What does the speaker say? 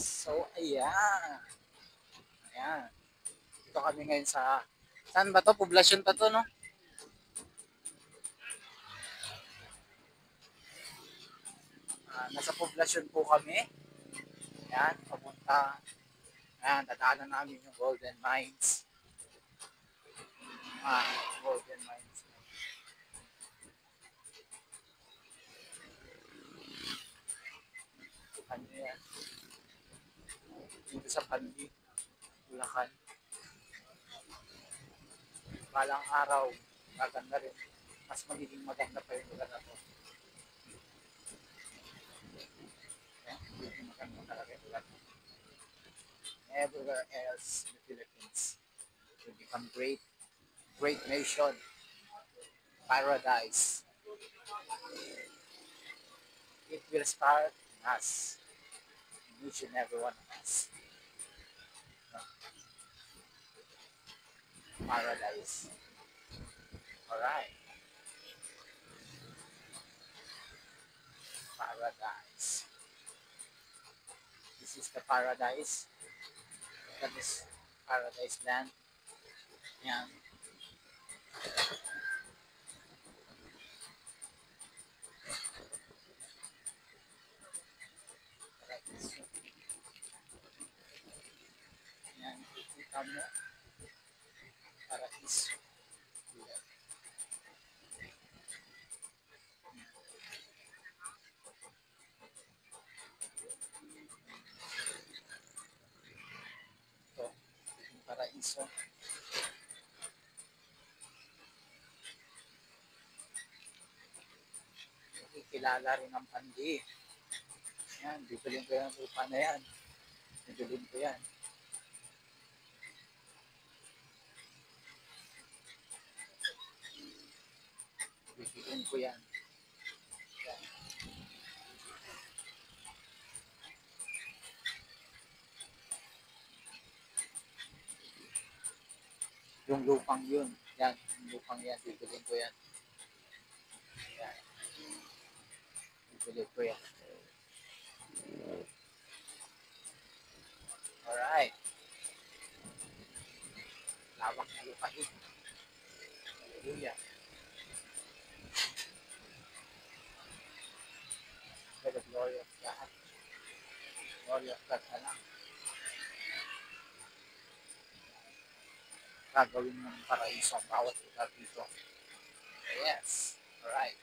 So, ayan. Ayan. Dito kami ngayon sa... Saan ba to? Poblasyon pa to, no? Nasa poblasyon po kami. Ayan, papunta. Ayan, dadaanan namin yung Golden Mines. Golden Mines. Ano yan? Dito sa Pandi, Bulacan. Balang araw, maganda rin. Mas magiging maganda pa yung lugar na to. Magiging maganda talaga yung lugar na to. Everywhere else in the Philippines will become great, great nation, paradise. It will start in us, in each and every one of us. Paradise. Alright. Paradise. This is the paradise. That is paradise land. Yan. Yan. Kita mo. Paradiso. Ito. Yung paraiso. Kilala rin ang Pandi. Yan, bibilin ko yung lupa na yan. Bibilin ko yan. Bibilin ko yan. Yan. Yung lupang yun. Yan, yung lupang yan. Bibilin ko yan. Yan. Bibilin ko yan. Alright. Lawak na lupain. Hallelujah. For the glory of God. Glory of God na lang. Gagawin ng paraiso ang bawat lugar dito. Yes. Alright.